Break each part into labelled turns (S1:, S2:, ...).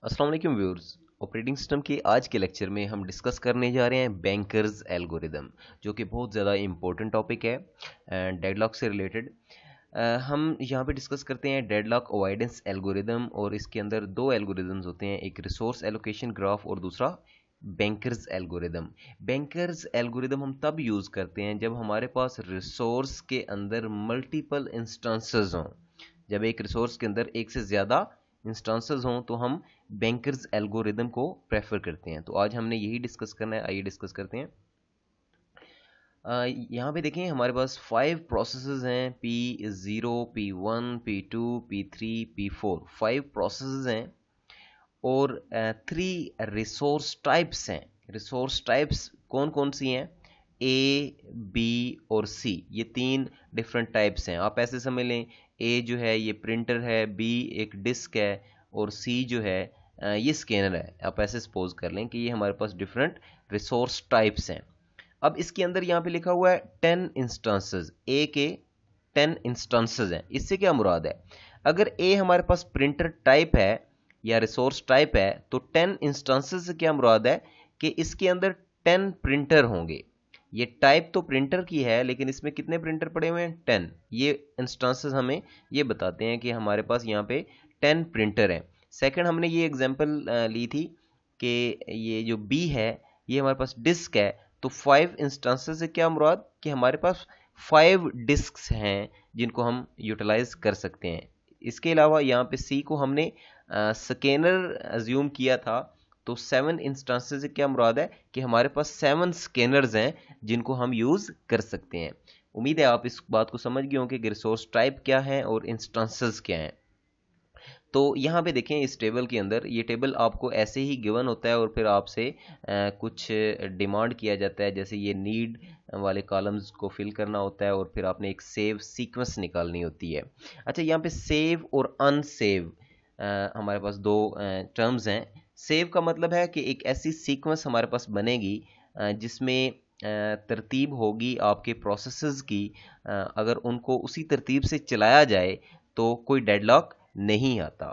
S1: अस्सलाम वालेकुम viewers. Operating system के आज के लेक्चर में हम डिस्कस करने जा रहे हैं बैंकर्स एल्गोरिदम, जो कि बहुत ज़्यादा इंपॉर्टेंट टॉपिक है एंड डेडलॉक से रिलेटेड। हम यहाँ पे डिस्कस करते हैं डेडलॉक अवॉइडेंस एल्गोरिदम, और इसके अंदर दो एल्गोरिदम्स होते हैं, एक रिसोर्स एलोकेशन ग्राफ और दूसरा बैंकर्स एल्गोरिदम। बैंकर्स एल्गोरिदम हम तब यूज़ करते हैं जब हमारे पास रिसोर्स के अंदर मल्टीपल इंस्टांसेस हों। जब एक रिसोर्स के अंदर एक से ज़्यादा इंस्टांसेस हों तो हम बैंकर्स एल्गोरिदम को प्रेफर करते हैं। तो आज हमने यही डिस्कस करना है, आइए डिस्कस करते हैं। यहाँ पे देखें हमारे पास 5 प्रोसेसेस हैं, P0, P1, P2, P3, P4, 5 processes हैं और 3 रिसोर्स टाइप्स हैं। रिसोर्स टाइप्स कौन कौन सी हैं? ए, बी और सी, ये 3 डिफरेंट टाइप्स हैं। आप ऐसे समझ लें, ए जो है ये प्रिंटर है, बी एक डिस्क है और सी जो है ये स्कैनर है। आप ऐसे सपोज कर लें कि ये हमारे पास डिफरेंट रिसोर्स टाइप्स हैं। अब इसके अंदर यहाँ पे लिखा हुआ है 10 इंस्टांसेस, ए के 10 इंस्टांसेस हैं। इससे क्या मुराद है? अगर ए हमारे पास प्रिंटर टाइप है या रिसोर्स टाइप है तो 10 इंस्टांसेस से क्या मुराद है कि इसके अंदर 10 प्रिंटर होंगे। ये टाइप तो प्रिंटर की है लेकिन इसमें कितने प्रिंटर पड़े हुए हैं? 10। ये इंस्टांसेस हमें ये बताते हैं कि हमारे पास यहाँ पे 10 प्रिंटर हैं। सेकंड, हमने ये एग्जांपल ली थी कि ये जो बी है ये हमारे पास डिस्क है, तो 5 इंस्टांसेस से क्या मुराद कि हमारे पास 5 डिस्क्स हैं जिनको हम यूटिलाइज कर सकते हैं। इसके अलावा यहाँ पे सी को हमने स्कैनर अज्यूम किया था, तो 7 इंस्टांसेस से क्या मुराद है कि हमारे पास 7 स्कैनर्स हैं जिनको हम यूज़ कर सकते हैं। उम्मीद है आप इस बात को समझ गए होंगे कि रिसोर्स टाइप क्या है और इंस्टांसेस क्या हैं। तो यहाँ पे देखें इस टेबल के अंदर, ये टेबल आपको ऐसे ही गिवन होता है और फिर आपसे कुछ डिमांड किया जाता है, जैसे ये नीड वाले कॉलम्स को फिल करना होता है और फिर आपने एक सेव सीक्वेंस निकालनी होती है। अच्छा, यहाँ पे सेव और अनसेव हमारे पास दो टर्म्स हैं। सेव का मतलब है कि एक ऐसी सीक्वेंस हमारे पास बनेगी जिसमें तरतीब होगी आपके प्रोसेसेस की। अगर उनको उसी तरतीब से चलाया जाए तो कोई डेडलॉक नहीं आता।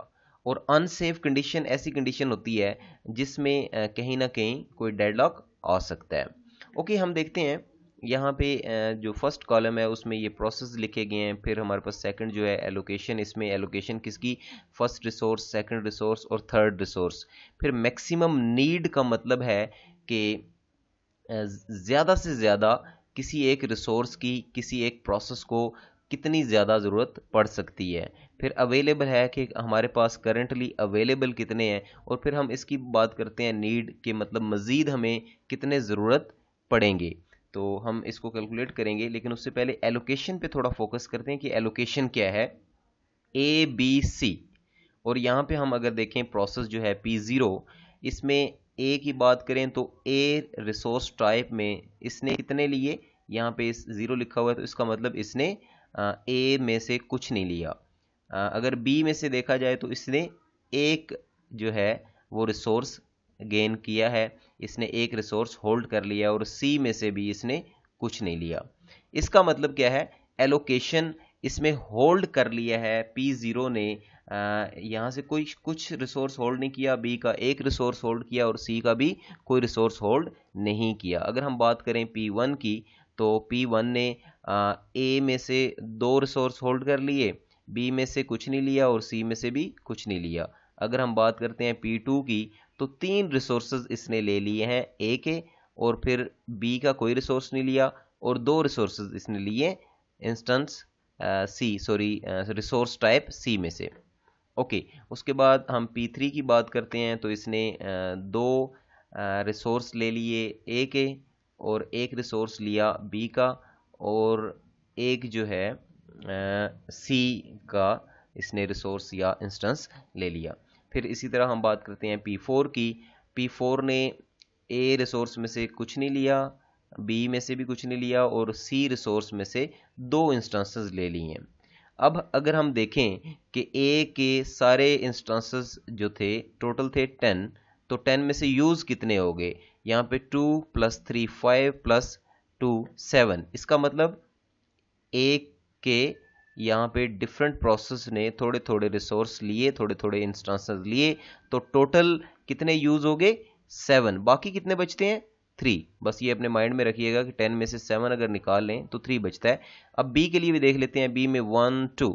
S1: और अनसेफ कंडीशन ऐसी कंडीशन होती है जिसमें कहीं ना कहीं कोई डेडलॉक आ सकता है। ओके, हम देखते हैं यहाँ पे जो फर्स्ट कॉलम है उसमें ये प्रोसेस लिखे गए हैं। फिर हमारे पास सेकंड जो है एलोकेशन, इसमें एलोकेशन किसकी? फर्स्ट रिसोर्स, सेकंड रिसोर्स और थर्ड रिसोर्स। फिर मैक्सिमम नीड का मतलब है कि ज़्यादा से ज़्यादा किसी एक रिसोर्स की किसी एक प्रोसेस को कितनी ज़्यादा ज़रूरत पड़ सकती है। फिर अवेलेबल है कि हमारे पास करंटली अवेलेबल कितने हैं, और फिर हम इसकी बात करते हैं नीड के मतलब मज़ीद हमें कितने ज़रूरत पड़ेंगे। तो हम इसको कैलकुलेट करेंगे, लेकिन उससे पहले एलोकेशन पे थोड़ा फोकस करते हैं कि एलोकेशन क्या है। ए बी सी, और यहाँ पे हम अगर देखें प्रोसेस जो है P0, इसमें ए की बात करें तो ए रिसोर्स टाइप में इसने कितने लिए? यहाँ पे इस 0 लिखा हुआ है तो इसका मतलब इसने ए में से कुछ नहीं लिया। अगर बी में से देखा जाए तो इसने एक जो है वो रिसोर्स गेन किया है, इसने एक रिसोर्स होल्ड कर लिया, और सी में से भी इसने कुछ नहीं लिया। इसका मतलब क्या है? एलोकेशन इसमें होल्ड कर लिया है। P0 ने यहाँ से कोई कुछ रिसोर्स होल्ड नहीं किया, बी का एक रिसोर्स होल्ड किया और सी का भी कोई रिसोर्स होल्ड नहीं किया। अगर हम बात करें P1 की, तो P1 ने ए में से 2 रिसोर्स होल्ड कर लिए, बी में से कुछ नहीं लिया और सी में से भी कुछ नहीं लिया। अगर हम बात करते हैं P2 की, तो 3 रिसोर्सेज इसने ले लिए हैं ए के, और फिर बी का कोई रिसोर्स नहीं लिया और 2 रिसोर्सेज इसने लिए इंस्टेंस सी सॉरी रिसोर्स टाइप सी में से। ओके, उसके बाद हम P3 की बात करते हैं तो इसने 2 रिसोर्स ले लिए ए के और एक रिसोर्स लिया बी का, और एक जो है सी का इसने रिसोर्स या इंस्टेंस ले लिया। फिर इसी तरह हम बात करते हैं P4 की। P4 ने ए रिसोर्स में से कुछ नहीं लिया, बी में से भी कुछ नहीं लिया और सी रिसोर्स में से 2 इंस्टांसेस ले लिए हैं। अब अगर हम देखें कि ए के सारे इंस्टांसेस जो थे टोटल थे 10, तो 10 में से यूज़ कितने हो गए? यहाँ पे 2 + 3 5 + 2 7। इसका मतलब ए के यहाँ पे डिफरेंट प्रोसेस ने थोड़े थोड़े रिसोर्स लिए, थोड़े थोड़े इंस्टांसेस लिए, तो टोटल कितने यूज हो गए 7, बाकी कितने बचते हैं 3। बस ये अपने माइंड में रखिएगा कि 10 में से 7 अगर निकाल लें तो 3 बचता है। अब बी के लिए भी देख लेते हैं, बी में 1 2,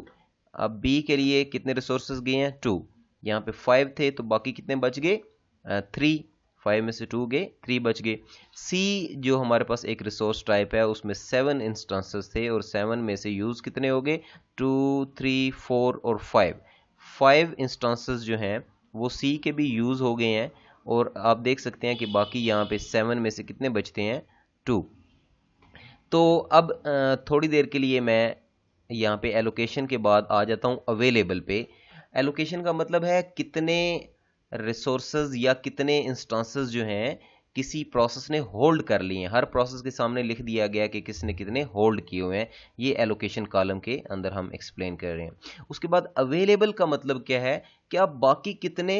S1: अब बी के लिए कितने रिसोर्सेज गए हैं 2, यहाँ पे 5 थे तो बाकी कितने बच गए 3, 5 में से 2 गए 3 बच गए। सी जो हमारे पास एक रिसोर्स टाइप है उसमें 7 इंस्टांसेस थे और 7 में से यूज कितने हो गए 2 3 4 और 5 इंस्टांसेस जो हैं वो सी के भी यूज हो गए हैं। और आप देख सकते हैं कि बाकी यहाँ पे 7 में से कितने बचते हैं 2। तो अब थोड़ी देर के लिए मैं यहाँ पे एलोकेशन के बाद आ जाता हूँ अवेलेबल पे। एलोकेशन का मतलब है कितने रिसोर्सेज या कितने इंस्टांसेस जो हैं किसी प्रोसेस ने होल्ड कर लिए हैं। हर प्रोसेस के सामने लिख दिया गया कि किसने कितने होल्ड किए हुए हैं। ये एलोकेशन कॉलम के अंदर हम एक्सप्लेन कर रहे हैं। उसके बाद अवेलेबल का मतलब क्या है कि आप बाकी कितने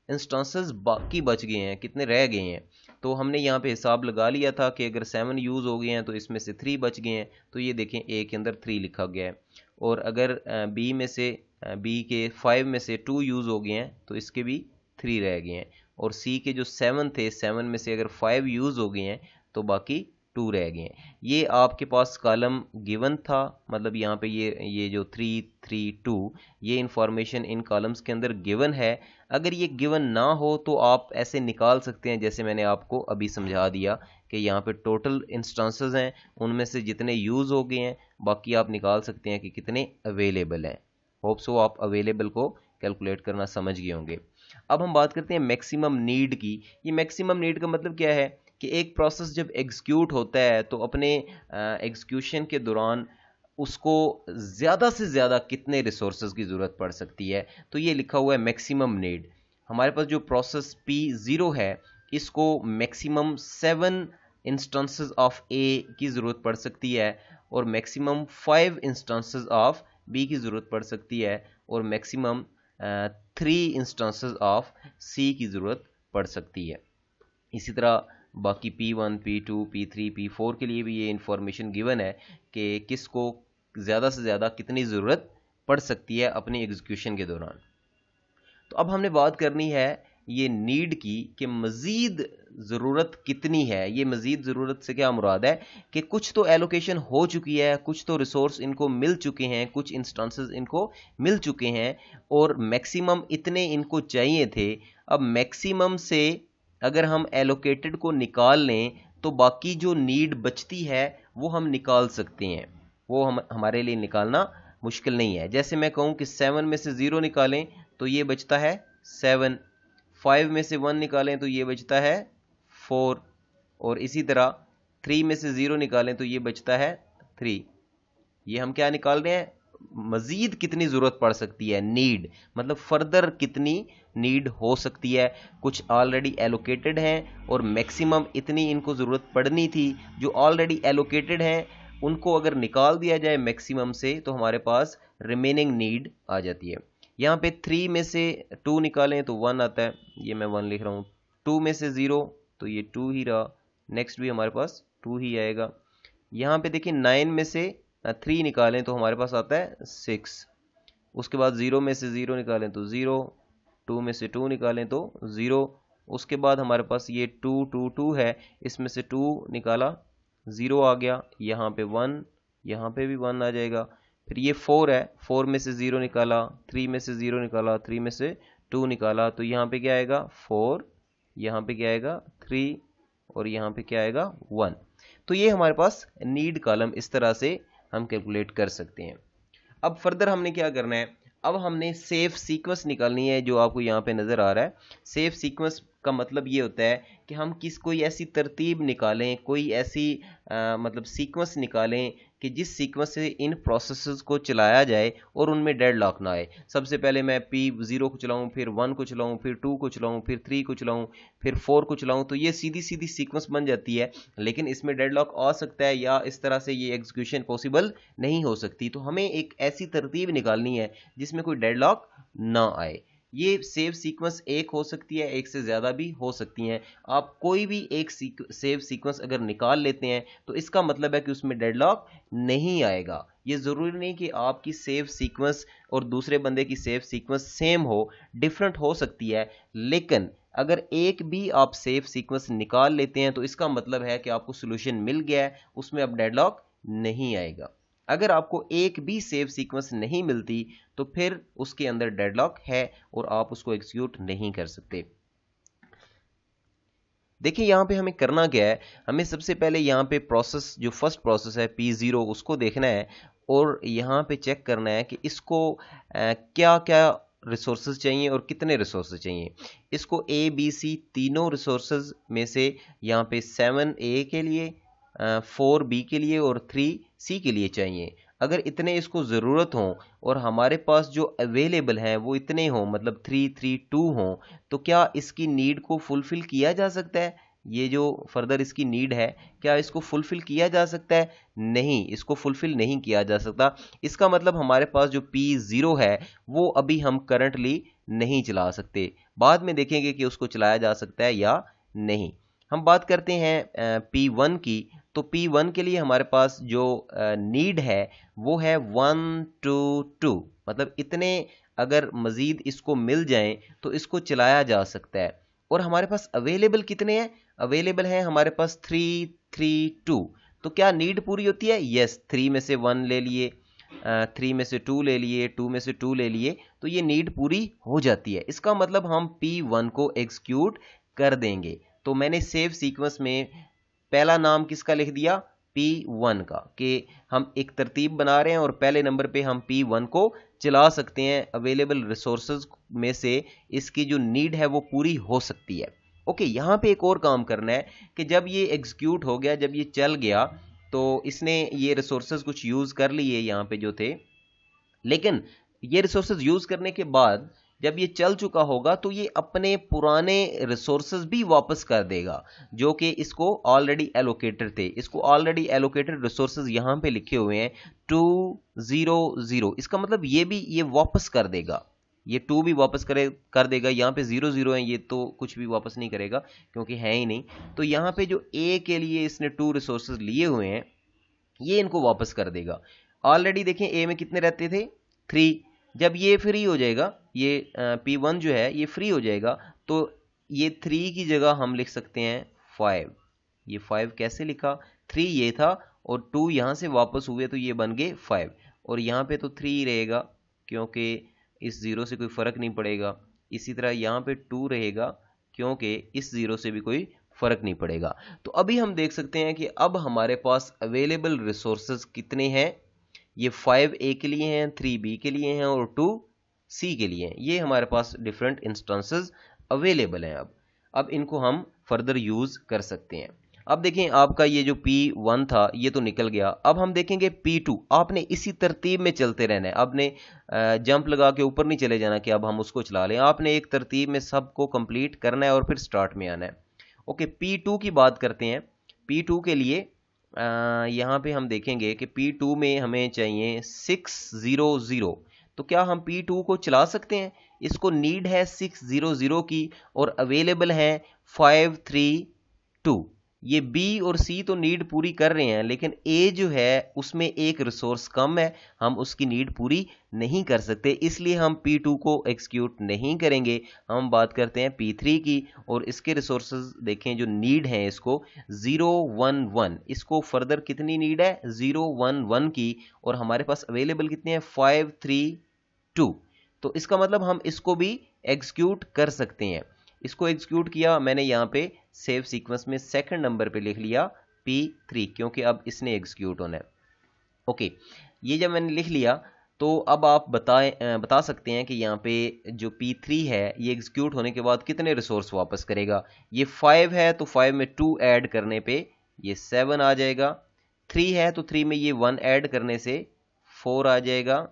S1: इंस्टांसेस बाकी बच गए हैं, कितने रह गए हैं। तो हमने यहाँ पे हिसाब लगा लिया था कि अगर 7 यूज़ हो गए हैं तो इसमें से 3 बच गए हैं। तो ये देखें ए के अंदर 3 लिखा गया है। और अगर बी में से बी के 5 में से 2 यूज़ हो गए हैं तो इसके भी 3 रह गए हैं। और सी के जो 7 थे, 7 में से अगर 5 यूज़ हो गए हैं तो बाकी 2 रह गए हैं। ये आपके पास कॉलम गिवन था, मतलब यहाँ पे ये जो 3 3 2 ये इंफॉर्मेशन इन कॉलम्स के अंदर गिवन है। अगर ये गिवन ना हो तो आप ऐसे निकाल सकते हैं जैसे मैंने आपको अभी समझा दिया कि यहाँ पे टोटल इंस्टांसेस हैं उनमें से जितने यूज़ हो गए हैं बाकी आप निकाल सकते हैं कि कितने अवेलेबल हैं। होप सो आप अवेलेबल को कैलकुलेट करना समझ गए होंगे। अब हम बात करते हैं मैक्सिमम नीड की। ये मैक्सिमम नीड का मतलब क्या है कि एक प्रोसेस जब एग्जीक्यूट होता है तो अपने एग्जीक्यूशन के दौरान उसको ज़्यादा से ज़्यादा कितने रिसोर्सेज की ज़रूरत पड़ सकती है। तो ये लिखा हुआ है मैक्सिमम नीड। हमारे पास जो प्रोसेस P0 है इसको मैक्सिमम 7 इंस्टेंसेस ऑफ A की ज़रूरत पड़ सकती है और मैक्सिमम 5 इंस्टेंसेस ऑफ B की ज़रूरत पड़ सकती है और मैक्सिमम 3 इंस्टेंसेस ऑफ C की ज़रूरत पड़ सकती है। इसी तरह बाकी P1 P2 P3 P4 के लिए भी ये इंफॉर्मेशन गिवन है कि किसको ज़्यादा से ज़्यादा कितनी ज़रूरत पड़ सकती है अपनी एग्जीक्यूशन के दौरान। तो अब हमने बात करनी है ये नीड की कि मज़ीद ज़रूरत कितनी है। ये मज़ीद ज़रूरत से क्या मुराद है कि कुछ तो एलोकेशन हो चुकी है, कुछ तो रिसोर्स इनको मिल चुके हैं, कुछ इंस्टांसेस इनको मिल चुके हैं और मैक्सिमम इतने इनको चाहिए थे। अब मैक्सिमम से अगर हम एलोकेटेड को निकाल लें तो बाकी जो नीड बचती है वो हम निकाल सकते हैं। वो हमारे लिए निकालना मुश्किल नहीं है। जैसे मैं कहूँ कि 7 में से 0 निकालें तो ये बचता है 7, 5 में से 1 निकालें तो ये बचता है 4 और इसी तरह 3 में से 0 निकालें तो ये बचता है 3। ये हम क्या निकाल रहे हैं, मजीद कितनी ज़रूरत पड़ सकती है, नीड मतलब फर्दर कितनी नीड हो सकती है। कुछ ऑलरेडी एलोकेटेड हैं और मैक्सिमम इतनी इनको ज़रूरत पड़नी थी। जो ऑलरेडी एलोकेटेड हैं उनको अगर निकाल दिया जाए मैक्सिमम से तो हमारे पास रिमेनिंग नीड आ जाती है। यहाँ पे 3 में से 2 निकालें तो 1 आता है, ये मैं 1 लिख रहा हूँ। 2 में से 0 तो ये 2 ही रहा, नेक्स्ट भी हमारे पास 2 ही आएगा। यहाँ पे देखिए 9 में से 3 निकालें तो हमारे पास आता है 6। उसके बाद 0 में से 0 निकालें तो 0, 2 में से 2 निकालें तो 0। उसके बाद हमारे पास ये 2 2 2 है, इसमें से 2 निकाला 0 आ गया, यहाँ पे 1, यहाँ पे भी 1 आ जाएगा। फिर ये 4 है, 4 में से 0 निकाला, 3 में से 0 निकाला, 3 में से 2 निकाला तो यहाँ पे क्या आएगा 4, यहाँ पे क्या आएगा 3 और यहाँ पे क्या आएगा 1। तो ये हमारे पास नीड कॉलम इस तरह से हम कैलकुलेट कर सकते हैं। अब फर्दर हमने क्या करना है, अब हमने सेफ सीक्वेंस निकालनी है जो आपको यहाँ पे नज़र आ रहा है। सेफ सीक्वेंस का मतलब ये होता है कि हम कोई ऐसी तरतीब निकालें, कोई ऐसी मतलब सीक्वेंस निकालें कि जिस सीक्वेंस से इन प्रोसेसेस को चलाया जाए और उनमें डेड लॉक ना आए। सबसे पहले मैं P0 को चलाऊं, फिर 1 को चलाऊं, फिर 2 को चलाऊं, फिर 3 को चलाऊं, फिर 4 को चलाऊं, तो ये सीधी सीधी सीक्वेंस बन जाती है। लेकिन इसमें डेड लॉक आ सकता है या इस तरह से ये एग्जीक्यूशन पॉसिबल नहीं हो सकती। तो हमें एक ऐसी तरतीब निकालनी है जिसमें कोई डेड लॉक ना आए। ये सेव सीक्वेंस एक हो सकती है, एक से ज़्यादा भी हो सकती हैं। आप कोई भी एक सेव सीक्वेंस अगर निकाल लेते हैं तो इसका मतलब है कि उसमें डेडलॉक नहीं आएगा। ये ज़रूरी नहीं कि आपकी सेव सीक्वेंस और दूसरे बंदे की सेव सीक्वेंस सेम हो, डिफरेंट हो सकती है, लेकिन अगर एक भी आप सेव सीक्वेंस निकाल लेते हैं तो इसका मतलब है कि आपको सोल्यूशन मिल गया है, उसमें अब डेडलॉक नहीं आएगा। अगर आपको एक भी सेव सीक्वेंस नहीं मिलती तो फिर उसके अंदर डेडलॉक है और आप उसको एग्जीक्यूट नहीं कर सकते। देखिए यहां पे हमें करना क्या है, हमें सबसे पहले यहां पे प्रोसेस, जो फर्स्ट प्रोसेस है P0, उसको देखना है और यहां पे चेक करना है कि इसको क्या क्या रिसोर्सेज चाहिए और कितने रिसोर्सेज चाहिए। इसको A B C तीनों रिसोर्सेज में से यहाँ पे 7A के लिए, 4B के लिए और 3C के लिए चाहिए। अगर इतने इसको ज़रूरत हो और हमारे पास जो अवेलेबल हैं वो इतने हों, मतलब 332 हों, तो क्या इसकी नीड को फुलफिल किया जा सकता है? ये जो फर्दर इसकी नीड है, क्या इसको फुलफिल किया जा सकता है? नहीं, इसको फुलफिल नहीं किया जा सकता। इसका मतलब हमारे पास जो P0 है वो अभी हम करंटली नहीं चला सकते, बाद में देखेंगे कि उसको चलाया जा सकता है या नहीं। हम बात करते हैं P1 की, तो P1 के लिए हमारे पास जो नीड है वो है 1 2 2, मतलब इतने अगर मजीद इसको मिल जाएं तो इसको चलाया जा सकता है। और हमारे पास अवेलेबल कितने हैं? अवेलेबल हैं हमारे पास 3 3 2। तो क्या नीड पूरी होती है? यस, 3 में से 1 ले लिए, 3 में से 2 ले लिए, 2 में से 2 ले लिए, तो ये नीड पूरी हो जाती है। इसका मतलब हम P1 को एग्जीक्यूट कर देंगे। तो मैंने सेव सीक्वेंस में पहला नाम किसका लिख दिया? P1 का, कि हम एक तरतीब बना रहे हैं और पहले नंबर पे हम P1 को चला सकते हैं। अवेलेबल रिसोर्सेज में से इसकी जो नीड है वो पूरी हो सकती है। ओके, यहाँ पे एक और काम करना है कि जब ये एग्जीक्यूट हो गया, जब ये चल गया, तो इसने ये रिसोर्सेज कुछ यूज़ कर लिए यहाँ पे जो थे, लेकिन ये रिसोर्सेज यूज़ करने के बाद जब ये चल चुका होगा तो ये अपने पुराने रिसोर्सेज भी वापस कर देगा जो कि इसको ऑलरेडी एलोकेटेड थे। इसको ऑलरेडी एलोकेटेड रिसोर्सेज यहाँ पे लिखे हुए हैं 2 0 0। इसका मतलब ये वापस कर देगा, ये 2 भी वापस कर देगा। यहाँ पे 0 0 है, ये तो कुछ भी वापस नहीं करेगा क्योंकि है ही नहीं। तो यहाँ पे जो A के लिए इसने 2 रिसोर्सेज लिए हुए हैं, ये इनको वापस कर देगा। ऑलरेडी देखें A में कितने रहते थे? 3। जब ये फ्री हो जाएगा, ये P1 जो है ये फ्री हो जाएगा, तो ये 3 की जगह हम लिख सकते हैं 5। ये 5 कैसे लिखा? 3 ये था और 2 यहाँ से वापस हुए तो ये बन गए 5, और यहाँ पे तो 3 रहेगा क्योंकि इस 0 से कोई फ़र्क नहीं पड़ेगा। इसी तरह यहाँ पे 2 रहेगा क्योंकि इस 0 से भी कोई फ़र्क नहीं पड़ेगा। तो अभी हम देख सकते हैं कि अब हमारे पास अवेलेबल रिसोर्सेज कितने हैं। ये 5A के लिए हैं, 3B के लिए हैं और 2C के लिए हैं। ये हमारे पास डिफरेंट इंस्टेंसेस अवेलेबल हैं। अब इनको हम फर्दर यूज़ कर सकते हैं। अब देखें, आपका ये जो P1 था ये तो निकल गया। अब हम देखेंगे P2। आपने इसी तरतीब में चलते रहना है, आपने जंप लगा के ऊपर नहीं चले जाना कि अब हम उसको चला लें। आपने एक तरतीब में सबको कंप्लीट करना है और फिर स्टार्ट में आना है। ओके, P2 की बात करते हैं। P2 के लिए यहाँ पे हम देखेंगे कि P2 में हमें चाहिए 600। तो क्या हम P2 को चला सकते हैं? इसको नीड है 600 की और अवेलेबल है 532। ये B और C तो नीड पूरी कर रहे हैं, लेकिन A जो है उसमें एक रिसोर्स कम है, हम उसकी नीड पूरी नहीं कर सकते, इसलिए हम P2 को एग्जीक्यूट नहीं करेंगे। हम बात करते हैं P3 की, और इसके रिसोर्सेज देखें जो नीड है इसको 011। इसको फर्दर कितनी नीड है? 011 की, और हमारे पास अवेलेबल कितने हैं? 532। तो इसका मतलब हम इसको भी एग्जीक्यूट कर सकते हैं। इसको एग्जीक्यूट किया मैंने यहाँ पे सेव सीक्वेंस में सेकंड नंबर पे लिख लिया P3, क्योंकि अब इसने एग्जीक्यूट होना है। ओके, ये जब मैंने लिख लिया तो अब आप बता सकते हैं कि यहाँ पे जो P3 है ये एग्जीक्यूट होने के बाद कितने रिसोर्स वापस करेगा। ये 5 है तो 5 में 2 ऐड करने पे ये 7 आ जाएगा। 3 है तो 3 में ये 1 ऐड करने से 4 आ जाएगा,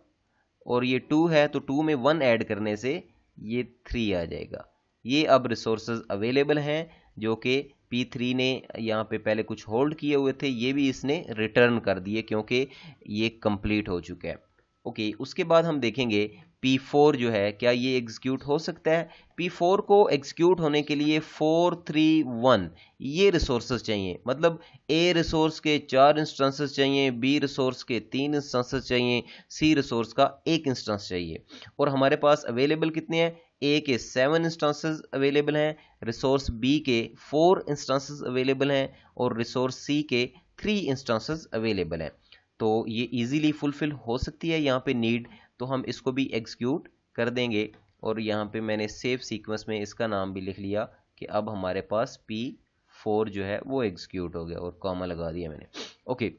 S1: और ये 2 है तो 2 में 1 ऐड करने से ये 3 आ जाएगा। ये अब रिसोर्सेज अवेलेबल हैं जो कि P3 ने यहाँ पे पहले कुछ होल्ड किए हुए थे, ये भी इसने रिटर्न कर दिए क्योंकि ये कंप्लीट हो चुका है। ओके, उसके बाद हम देखेंगे P4 जो है क्या ये एग्जीक्यूट हो सकता है? P4 को एग्जीक्यूट होने के लिए 4 3 1 ये रिसोर्सेज चाहिए, मतलब A रिसोर्स के 4 इंस्टेंसेस चाहिए, B रिसोर्स के 3 इंस्टेंसेस चाहिए, C रिसोर्स का 1 इंस्टेंस चाहिए। और हमारे पास अवेलेबल कितने हैं? A के 7 इंस्टेंसेस अवेलेबल हैं, रिसोर्स B के 4 इंस्टेंसेस अवेलेबल हैं और रिसोर्स C के 3 इंस्टेंसेस अवेलेबल हैं। तो ये इजीली फुलफिल हो सकती है यहाँ पे नीड, तो हम इसको भी एग्जीक्यूट कर देंगे। और यहाँ पे मैंने सेव सीक्वेंस में इसका नाम भी लिख लिया कि अब हमारे पास P4 जो है वो एग्जीक्यूट हो गया और कॉमा लगा दिया मैंने। ओके,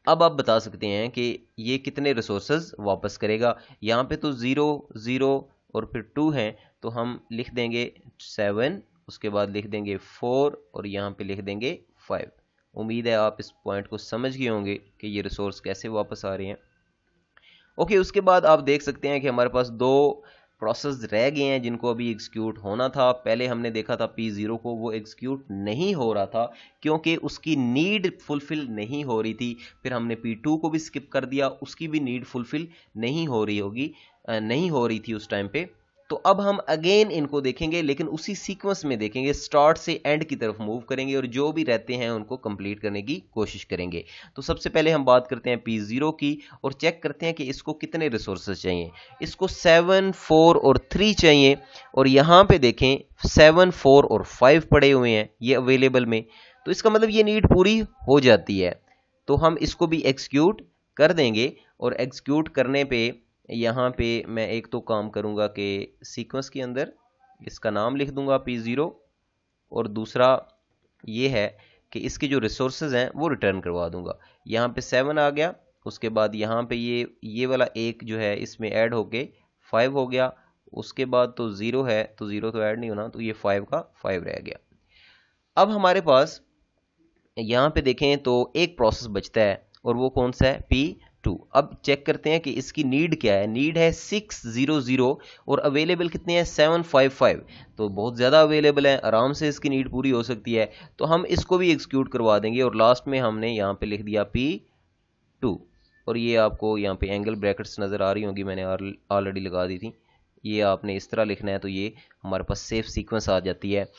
S1: अब आप बता सकते हैं कि ये कितने रिसोर्सेज वापस करेगा। यहाँ पे तो 0 0 और फिर 2 हैं, तो हम लिख देंगे 7, उसके बाद लिख देंगे 4 और यहाँ पे लिख देंगे 5। उम्मीद है आप इस पॉइंट को समझ गए होंगे कि ये रिसोर्स कैसे वापस आ रहे हैं। ओके, उसके बाद आप देख सकते हैं कि हमारे पास 2 प्रोसेस रह गए हैं जिनको अभी एग्जीक्यूट होना था। पहले हमने देखा था P0 को, वो एग्जीक्यूट नहीं हो रहा था क्योंकि उसकी नीड फुलफिल नहीं हो रही थी। फिर हमने P2 को भी स्किप कर दिया, उसकी भी नीड फुलफिल नहीं हो रही थी उस टाइम पे। तो अब हम अगेन इनको देखेंगे, लेकिन उसी सीक्वेंस में देखेंगे, स्टार्ट से एंड की तरफ मूव करेंगे और जो भी रहते हैं उनको कंप्लीट करने की कोशिश करेंगे। तो सबसे पहले हम बात करते हैं P0 की और चेक करते हैं कि इसको कितने रिसोर्सेज चाहिए। इसको 7 4 और 3 चाहिए और यहाँ पे देखें 7 4 और 5 पड़े हुए हैं ये अवेलेबल में, तो इसका मतलब ये नीड पूरी हो जाती है। तो हम इसको भी एग्जीक्यूट कर देंगे और एग्जीक्यूट करने पे यहाँ पे मैं एक तो काम करूँगा कि सीक्वेंस के अंदर इसका नाम लिख दूंगा P0 और दूसरा ये है कि इसके जो रिसोर्सेज हैं वो रिटर्न करवा दूंगा। यहाँ पे 7 आ गया, उसके बाद यहाँ पे ये वाला एक जो है इसमें ऐड होके 5 हो गया, उसके बाद तो 0 है तो 0 तो ऐड नहीं होना, तो ये 5 का 5 रह गया। अब हमारे पास यहाँ पे देखें तो एक प्रोसेस बचता है और वो कौन सा है? P2। अब चेक करते हैं कि इसकी नीड क्या है। नीड है 600 और अवेलेबल कितने हैं? 755, तो बहुत ज़्यादा अवेलेबल है, आराम से इसकी नीड पूरी हो सकती है। तो हम इसको भी एग्जीक्यूट करवा देंगे और लास्ट में हमने यहाँ पे लिख दिया P2 और ये आपको यहाँ पे एंगल ब्रैकेट्स नज़र आ रही होंगी, मैंने ऑलरेडी लगा दी थी। ये आपने इस तरह लिखना है तो ये हमारे पास सेफ सीक्वेंस आ जाती है।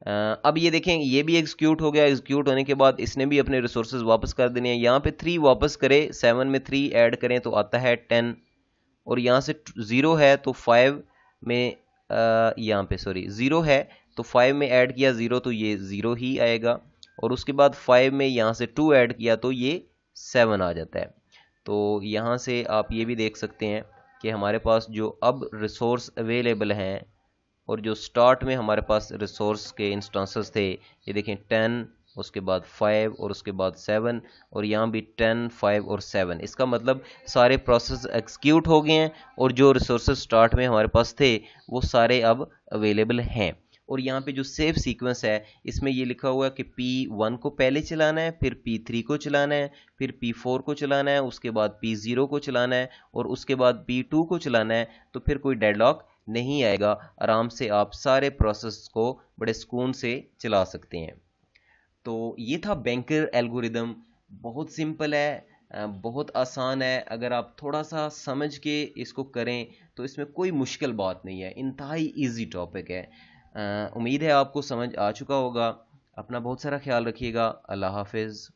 S1: अब ये देखें ये भी एग्जीक्यूट हो गया। एग्जीक्यूट होने के बाद इसने भी अपने रिसोर्सेज वापस कर देने हैं। यहाँ पे 3 वापस करे, 7 में 3 ऐड करें तो आता है 10 और यहाँ से 0 है तो 5 में यहाँ पे 0 है तो 5 में ऐड किया 0 तो ये 0 ही आएगा और उसके बाद 5 में यहाँ से 2 ऐड किया तो ये 7 आ जाता है। तो यहाँ से आप ये भी देख सकते हैं कि हमारे पास जो अब रिसोर्स अवेलेबल हैं और जो स्टार्ट में हमारे पास रिसोर्स के इंस्टेंसेस थे, ये देखें 10, उसके बाद 5 और उसके बाद 7 और यहाँ भी 10 5 और 7। इसका मतलब सारे प्रोसेस एग्जीक्यूट हो गए हैं और जो रिसोर्सेज स्टार्ट में हमारे पास थे वो सारे अब अवेलेबल हैं। और यहाँ पे जो सेव सीक्वेंस है इसमें ये लिखा हुआ है कि P1 को पहले चलाना है, फिर P3 को चलाना है, फिर P4 को चलाना है, उसके बाद P0 को चलाना है और उसके बाद P2 को चलाना है। तो फिर कोई डेडलॉक नहीं आएगा, आराम से आप सारे प्रोसेस को बड़े सुकून से चला सकते हैं। तो ये था बैंकर एल्गोरिदम। बहुत सिंपल है, बहुत आसान है। अगर आप थोड़ा सा समझ के इसको करें तो इसमें कोई मुश्किल बात नहीं है, इंतहाई इजी टॉपिक है। उम्मीद है आपको समझ आ चुका होगा। अपना बहुत सारा ख्याल रखिएगा। अल्लाह हाफिज़।